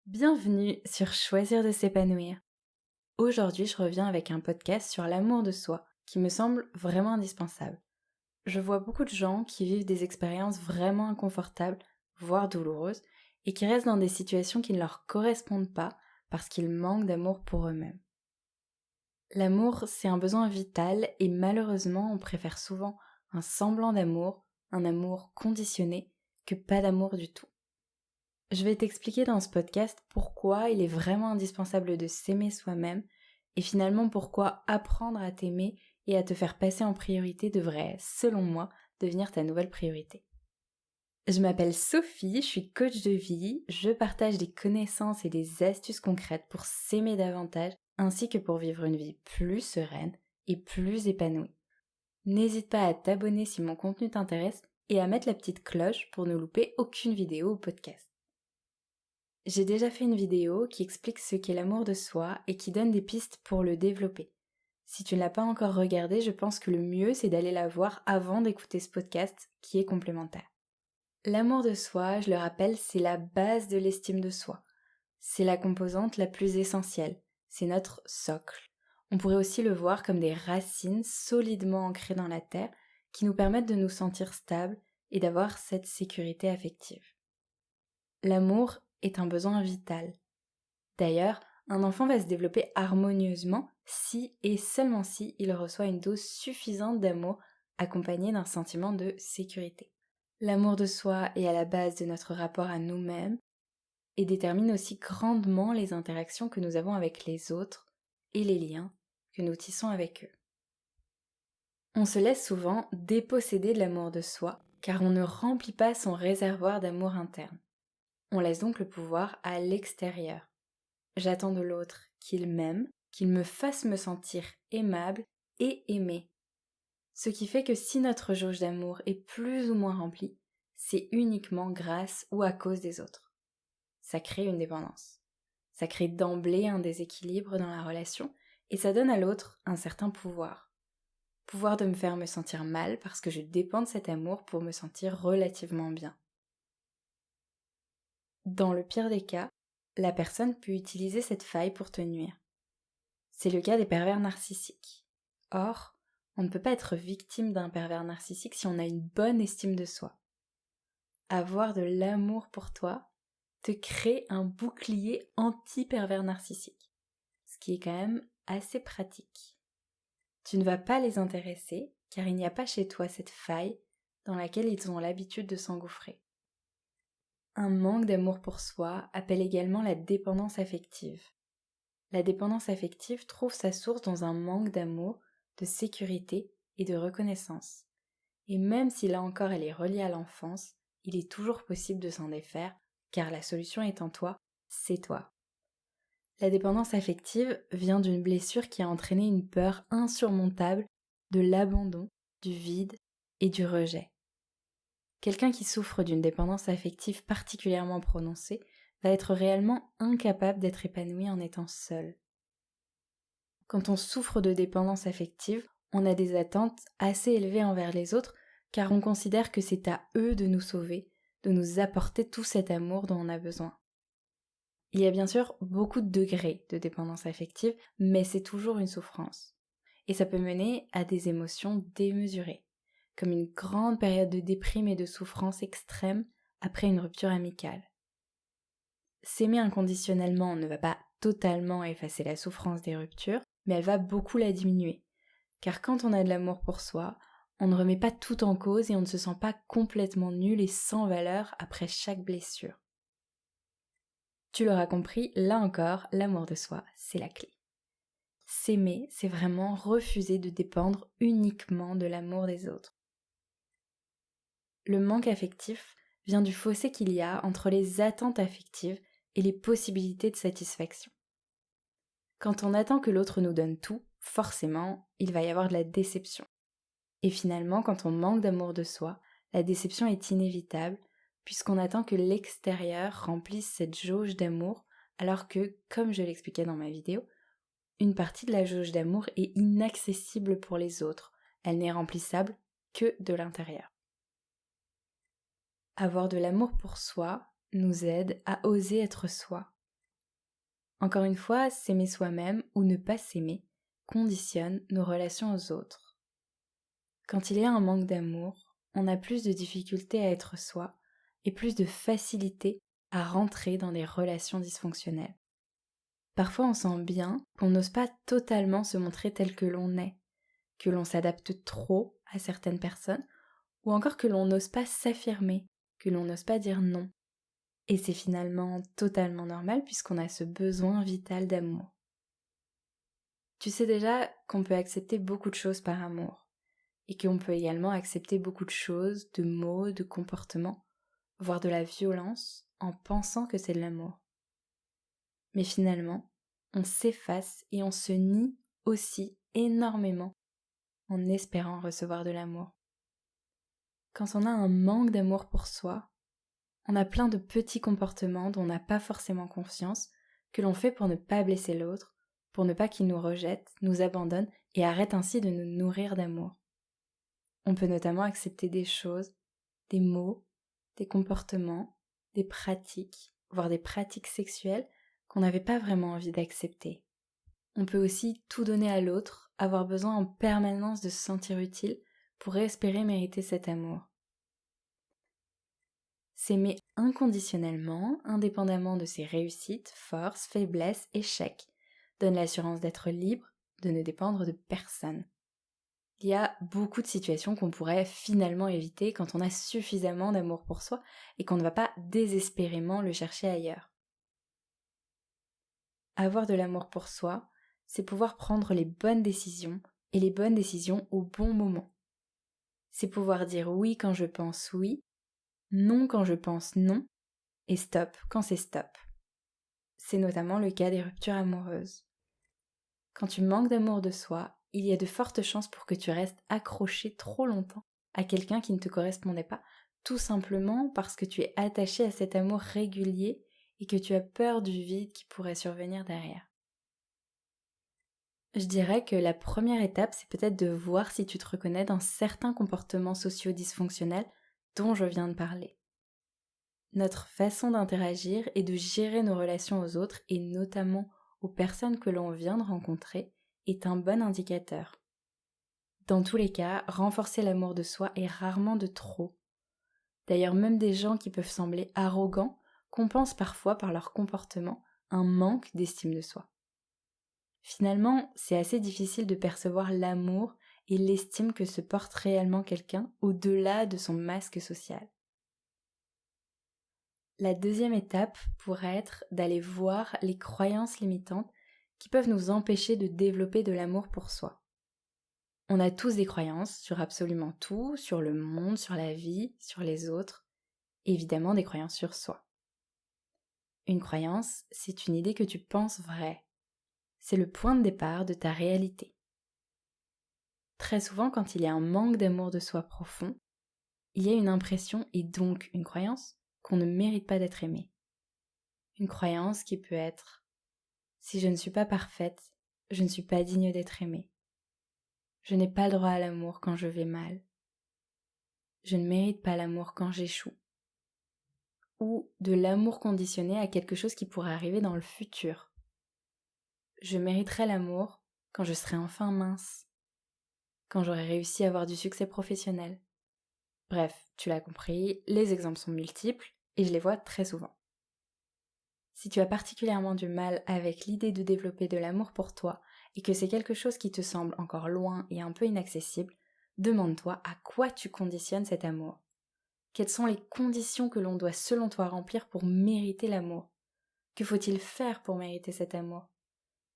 Bienvenue sur Choisir de s'épanouir. Aujourd'hui, je reviens avec un podcast sur l'amour de soi qui me semble vraiment indispensable. Je vois beaucoup de gens qui vivent des expériences vraiment inconfortables, voire douloureuses, et qui restent dans des situations qui ne leur correspondent pas parce qu'ils manquent d'amour pour eux-mêmes. L'amour, c'est un besoin vital et malheureusement, on préfère souvent un semblant d'amour, un amour conditionné, que pas d'amour du tout. Je vais t'expliquer dans ce podcast pourquoi il est vraiment indispensable de s'aimer soi-même et finalement pourquoi apprendre à t'aimer et à te faire passer en priorité devrait, selon moi, devenir ta nouvelle priorité. Je m'appelle Sophie, je suis coach de vie, je partage des connaissances et des astuces concrètes pour s'aimer davantage ainsi que pour vivre une vie plus sereine et plus épanouie. N'hésite pas à t'abonner si mon contenu t'intéresse et à mettre la petite cloche pour ne louper aucune vidéo ou podcast. J'ai déjà fait une vidéo qui explique ce qu'est l'amour de soi et qui donne des pistes pour le développer. Si tu ne l'as pas encore regardé, je pense que le mieux c'est d'aller la voir avant d'écouter ce podcast qui est complémentaire. L'amour de soi, je le rappelle, c'est la base de l'estime de soi. C'est la composante la plus essentielle, c'est notre socle. On pourrait aussi le voir comme des racines solidement ancrées dans la terre qui nous permettent de nous sentir stables et d'avoir cette sécurité affective. L'amour est un besoin vital. D'ailleurs, un enfant va se développer harmonieusement si et seulement si il reçoit une dose suffisante d'amour accompagnée d'un sentiment de sécurité. L'amour de soi est à la base de notre rapport à nous-mêmes et détermine aussi grandement les interactions que nous avons avec les autres et les liens que nous tissons avec eux. On se laisse souvent déposséder de l'amour de soi car on ne remplit pas son réservoir d'amour interne. On laisse donc le pouvoir à l'extérieur. J'attends de l'autre qu'il m'aime, qu'il me fasse me sentir aimable et aimée. Ce qui fait que si notre jauge d'amour est plus ou moins remplie, c'est uniquement grâce ou à cause des autres. Ça crée une dépendance. Ça crée d'emblée un déséquilibre dans la relation et ça donne à l'autre un certain pouvoir. Pouvoir de me faire me sentir mal parce que je dépends de cet amour pour me sentir relativement bien. Dans le pire des cas, la personne peut utiliser cette faille pour te nuire. C'est le cas des pervers narcissiques. Or, on ne peut pas être victime d'un pervers narcissique si on a une bonne estime de soi. Avoir de l'amour pour toi te crée un bouclier anti-pervers narcissique, ce qui est quand même assez pratique. Tu ne vas pas les intéresser car il n'y a pas chez toi cette faille dans laquelle ils ont l'habitude de s'engouffrer. Un manque d'amour pour soi appelle également la dépendance affective. La dépendance affective trouve sa source dans un manque d'amour, de sécurité et de reconnaissance. Et même si là encore elle est reliée à l'enfance, il est toujours possible de s'en défaire, car la solution est en toi, c'est toi. La dépendance affective vient d'une blessure qui a entraîné une peur insurmontable de l'abandon, du vide et du rejet. Quelqu'un qui souffre d'une dépendance affective particulièrement prononcée va être réellement incapable d'être épanoui en étant seul. Quand on souffre de dépendance affective, on a des attentes assez élevées envers les autres car on considère que c'est à eux de nous sauver, de nous apporter tout cet amour dont on a besoin. Il y a bien sûr beaucoup de degrés de dépendance affective, mais c'est toujours une souffrance. Et ça peut mener à des émotions démesurées, comme une grande période de déprime et de souffrance extrême après une rupture amicale. S'aimer inconditionnellement ne va pas totalement effacer la souffrance des ruptures, mais elle va beaucoup la diminuer. Car quand on a de l'amour pour soi, on ne remet pas tout en cause et on ne se sent pas complètement nul et sans valeur après chaque blessure. Tu l'auras compris, là encore, l'amour de soi, c'est la clé. S'aimer, c'est vraiment refuser de dépendre uniquement de l'amour des autres. Le manque affectif vient du fossé qu'il y a entre les attentes affectives et les possibilités de satisfaction. Quand on attend que l'autre nous donne tout, forcément, il va y avoir de la déception. Et finalement, quand on manque d'amour de soi, la déception est inévitable, puisqu'on attend que l'extérieur remplisse cette jauge d'amour, alors que, comme je l'expliquais dans ma vidéo, une partie de la jauge d'amour est inaccessible pour les autres, elle n'est remplissable que de l'intérieur. Avoir de l'amour pour soi nous aide à oser être soi. Encore une fois, s'aimer soi-même ou ne pas s'aimer conditionne nos relations aux autres. Quand il y a un manque d'amour, on a plus de difficultés à être soi et plus de facilité à rentrer dans des relations dysfonctionnelles. Parfois on sent bien qu'on n'ose pas totalement se montrer tel que l'on est, que l'on s'adapte trop à certaines personnes, ou encore que l'on n'ose pas s'affirmer, que l'on n'ose pas dire non. Et c'est finalement totalement normal puisqu'on a ce besoin vital d'amour. Tu sais déjà qu'on peut accepter beaucoup de choses par amour, et qu'on peut également accepter beaucoup de choses, de mots, de comportements, voire de la violence, en pensant que c'est de l'amour. Mais finalement, on s'efface et on se nie aussi énormément en espérant recevoir de l'amour. Quand on a un manque d'amour pour soi, on a plein de petits comportements dont on n'a pas forcément conscience, que l'on fait pour ne pas blesser l'autre, pour ne pas qu'il nous rejette, nous abandonne et arrête ainsi de nous nourrir d'amour. On peut notamment accepter des choses, des mots, des comportements, des pratiques, voire des pratiques sexuelles qu'on n'avait pas vraiment envie d'accepter. On peut aussi tout donner à l'autre, avoir besoin en permanence de se sentir utile pour espérer mériter cet amour. S'aimer inconditionnellement, indépendamment de ses réussites, forces, faiblesses, échecs, donne l'assurance d'être libre, de ne dépendre de personne. Il y a beaucoup de situations qu'on pourrait finalement éviter quand on a suffisamment d'amour pour soi et qu'on ne va pas désespérément le chercher ailleurs. Avoir de l'amour pour soi, c'est pouvoir prendre les bonnes décisions et les bonnes décisions au bon moment. C'est pouvoir dire oui quand je pense oui, non quand je pense non, et stop quand c'est stop. C'est notamment le cas des ruptures amoureuses. Quand tu manques d'amour de soi, il y a de fortes chances pour que tu restes accroché trop longtemps à quelqu'un qui ne te correspondait pas, tout simplement parce que tu es attaché à cet amour régulier et que tu as peur du vide qui pourrait survenir derrière. Je dirais que la première étape, c'est peut-être de voir si tu te reconnais dans certains comportements sociaux dysfonctionnels dont je viens de parler. Notre façon d'interagir et de gérer nos relations aux autres, et notamment aux personnes que l'on vient de rencontrer, est un bon indicateur. Dans tous les cas, renforcer l'amour de soi est rarement de trop. D'ailleurs, même des gens qui peuvent sembler arrogants compensent parfois par leur comportement un manque d'estime de soi. Finalement, c'est assez difficile de percevoir l'amour et l'estime que se porte réellement quelqu'un au-delà de son masque social. La deuxième étape pourrait être d'aller voir les croyances limitantes qui peuvent nous empêcher de développer de l'amour pour soi. On a tous des croyances sur absolument tout, sur le monde, sur la vie, sur les autres, évidemment des croyances sur soi. Une croyance, c'est une idée que tu penses vraie. C'est le point de départ de ta réalité. Très souvent, quand il y a un manque d'amour de soi profond, il y a une impression et donc une croyance qu'on ne mérite pas d'être aimé. Une croyance qui peut être « si je ne suis pas parfaite, je ne suis pas digne d'être aimée. Je n'ai pas le droit à l'amour quand je vais mal. Je ne mérite pas l'amour quand j'échoue. » Ou de l'amour conditionné à quelque chose qui pourrait arriver dans le futur. Je mériterai l'amour quand je serai enfin mince, quand j'aurai réussi à avoir du succès professionnel. Bref, tu l'as compris, les exemples sont multiples et je les vois très souvent. Si tu as particulièrement du mal avec l'idée de développer de l'amour pour toi et que c'est quelque chose qui te semble encore loin et un peu inaccessible, demande-toi à quoi tu conditionnes cet amour. Quelles sont les conditions que l'on doit selon toi remplir pour mériter l'amour? Que faut-il faire pour mériter cet amour?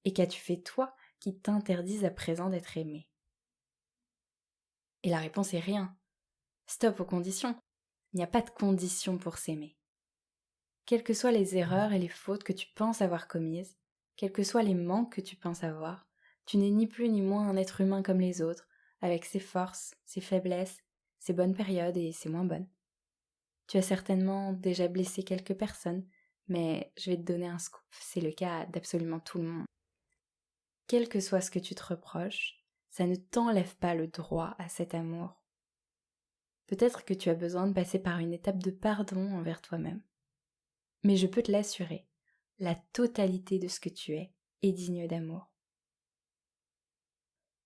Et qu'as-tu fait toi qui t'interdise à présent d'être aimé? Et la réponse est rien. Stop aux conditions. Il n'y a pas de conditions pour s'aimer. Quelles que soient les erreurs et les fautes que tu penses avoir commises, quels que soient les manques que tu penses avoir, tu n'es ni plus ni moins un être humain comme les autres, avec ses forces, ses faiblesses, ses bonnes périodes et ses moins bonnes. Tu as certainement déjà blessé quelques personnes, mais je vais te donner un scoop, c'est le cas d'absolument tout le monde. Quel que soit ce que tu te reproches, ça ne t'enlève pas le droit à cet amour. Peut-être que tu as besoin de passer par une étape de pardon envers toi-même. Mais je peux te l'assurer, la totalité de ce que tu es est digne d'amour.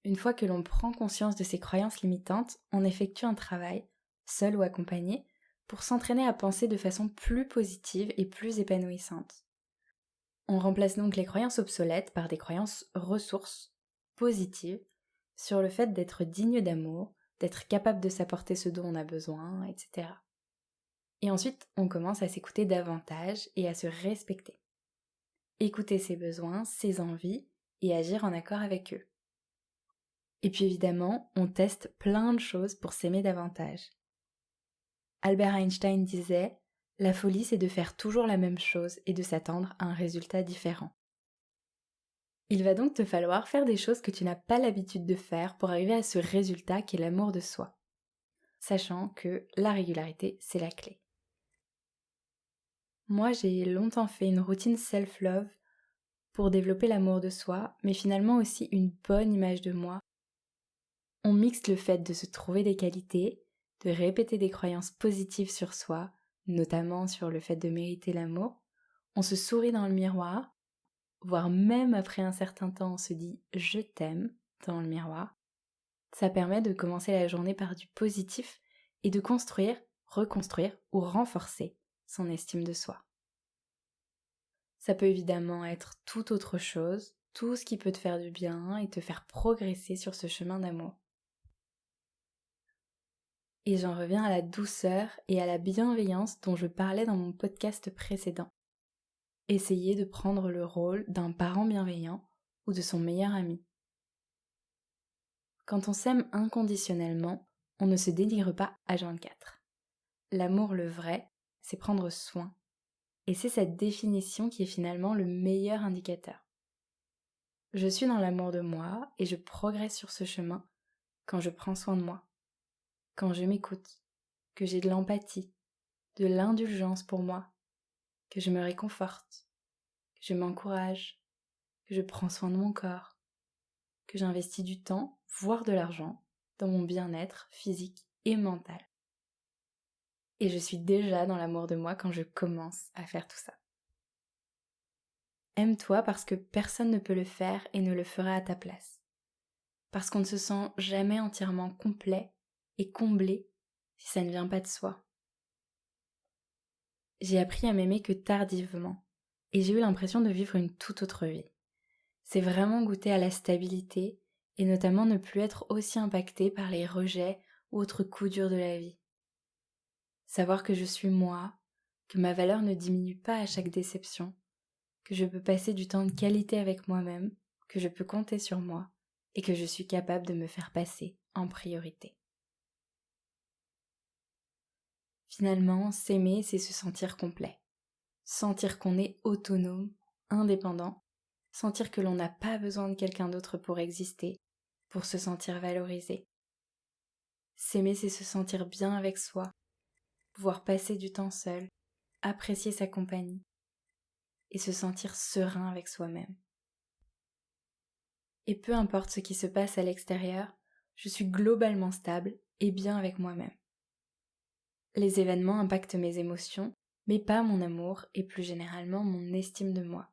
Une fois que l'on prend conscience de ces croyances limitantes, on effectue un travail, seul ou accompagné, pour s'entraîner à penser de façon plus positive et plus épanouissante. On remplace donc les croyances obsolètes par des croyances ressources, positives, sur le fait d'être digne d'amour, d'être capable de s'apporter ce dont on a besoin, etc. Et ensuite, on commence à s'écouter davantage et à se respecter. Écouter ses besoins, ses envies et agir en accord avec eux. Et puis évidemment, on teste plein de choses pour s'aimer davantage. Albert Einstein disait « La folie, c'est de faire toujours la même chose et de s'attendre à un résultat différent. » Il va donc te falloir faire des choses que tu n'as pas l'habitude de faire pour arriver à ce résultat qu'est l'amour de soi, sachant que la régularité, c'est la clé. Moi, j'ai longtemps fait une routine self-love pour développer l'amour de soi, mais finalement aussi une bonne image de moi. On mixe le fait de se trouver des qualités, de répéter des croyances positives sur soi, notamment sur le fait de mériter l'amour. On se sourit dans le miroir, voire même après un certain temps on se dit « je t'aime » dans le miroir. Ça permet de commencer la journée par du positif et de construire, reconstruire ou renforcer son estime de soi. Ça peut évidemment être tout autre chose, tout ce qui peut te faire du bien et te faire progresser sur ce chemin d'amour. Et j'en reviens à la douceur et à la bienveillance dont je parlais dans mon podcast précédent. Essayez de prendre le rôle d'un parent bienveillant ou de son meilleur ami. Quand on s'aime inconditionnellement, on ne se dénigre pas H24. L'amour le vrai, c'est prendre soin. Et c'est cette définition qui est finalement le meilleur indicateur. Je suis dans l'amour de moi et je progresse sur ce chemin quand je prends soin de moi, quand je m'écoute, que j'ai de l'empathie, de l'indulgence pour moi, que je me réconforte, que je m'encourage, que je prends soin de mon corps, que j'investis du temps, voire de l'argent, dans mon bien-être physique et mental. Et je suis déjà dans l'amour de moi quand je commence à faire tout ça. Aime-toi parce que personne ne peut le faire et ne le fera à ta place. Parce qu'on ne se sent jamais entièrement complet et comblé si ça ne vient pas de soi. J'ai appris à m'aimer que tardivement et j'ai eu l'impression de vivre une toute autre vie. C'est vraiment goûter à la stabilité et notamment ne plus être aussi impacté par les rejets ou autres coups durs de la vie. Savoir que je suis moi, que ma valeur ne diminue pas à chaque déception, que je peux passer du temps de qualité avec moi-même, que je peux compter sur moi et que je suis capable de me faire passer en priorité. Finalement, s'aimer, c'est se sentir complet. Sentir qu'on est autonome, indépendant, sentir que l'on n'a pas besoin de quelqu'un d'autre pour exister, pour se sentir valorisé. S'aimer, c'est se sentir bien avec soi, pouvoir passer du temps seul, apprécier sa compagnie et se sentir serein avec soi-même. Et peu importe ce qui se passe à l'extérieur, je suis globalement stable et bien avec moi-même. Les événements impactent mes émotions, mais pas mon amour et plus généralement mon estime de moi.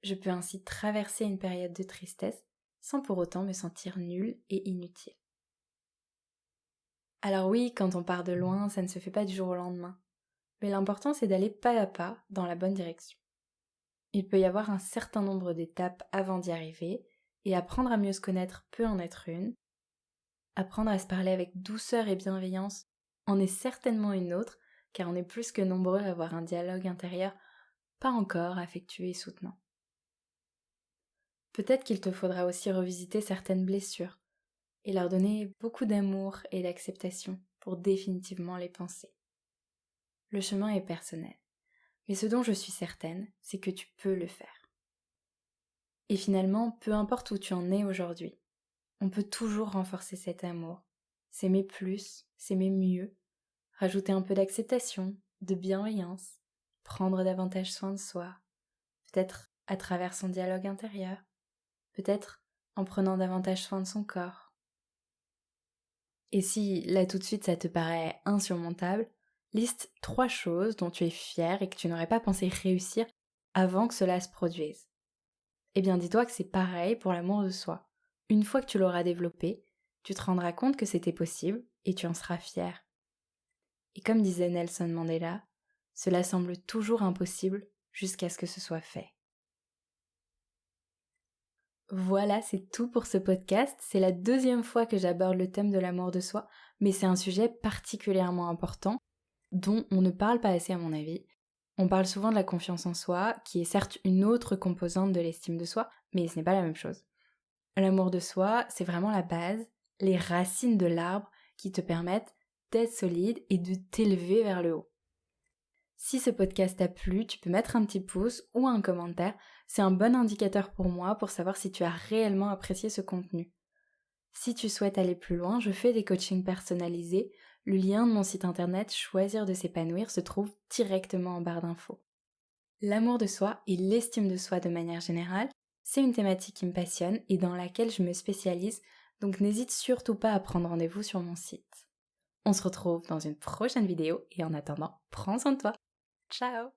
Je peux ainsi traverser une période de tristesse sans pour autant me sentir nulle et inutile. Alors oui, quand on part de loin, ça ne se fait pas du jour au lendemain, mais l'important c'est d'aller pas à pas dans la bonne direction. Il peut y avoir un certain nombre d'étapes avant d'y arriver, et apprendre à mieux se connaître peut en être une. Apprendre à se parler avec douceur et bienveillance en est certainement une autre, car on est plus que nombreux à avoir un dialogue intérieur pas encore affectueux et soutenant. Peut-être qu'il te faudra aussi revisiter certaines blessures et leur donner beaucoup d'amour et d'acceptation pour définitivement les penser. Le chemin est personnel, mais ce dont je suis certaine, c'est que tu peux le faire. Et finalement, peu importe où tu en es aujourd'hui, on peut toujours renforcer cet amour, s'aimer plus, s'aimer mieux, rajouter un peu d'acceptation, de bienveillance, prendre davantage soin de soi, peut-être à travers son dialogue intérieur, peut-être en prenant davantage soin de son corps. Et si là tout de suite ça te paraît insurmontable, liste 3 choses dont tu es fière et que tu n'aurais pas pensé réussir avant que cela se produise. Eh bien dis-toi que c'est pareil pour l'amour de soi. Une fois que tu l'auras développé, tu te rendras compte que c'était possible et tu en seras fier. Et comme disait Nelson Mandela, cela semble toujours impossible jusqu'à ce que ce soit fait. Voilà, c'est tout pour ce podcast. C'est la 2e fois que j'aborde le thème de l'amour de soi, mais c'est un sujet particulièrement important dont on ne parle pas assez à mon avis. On parle souvent de la confiance en soi, qui est certes une autre composante de l'estime de soi, mais ce n'est pas la même chose. L'amour de soi, c'est vraiment la base, les racines de l'arbre qui te permettent d'être solide et de t'élever vers le haut. Si ce podcast t'a plu, tu peux mettre un petit pouce ou un commentaire, c'est un bon indicateur pour moi pour savoir si tu as réellement apprécié ce contenu. Si tu souhaites aller plus loin, je fais des coachings personnalisés. Le lien de mon site internet Choisir de s'épanouir se trouve directement en barre d'infos. L'amour de soi et l'estime de soi de manière générale, c'est une thématique qui me passionne et dans laquelle je me spécialise, donc n'hésite surtout pas à prendre rendez-vous sur mon site. On se retrouve dans une prochaine vidéo et en attendant, prends soin de toi. Ciao!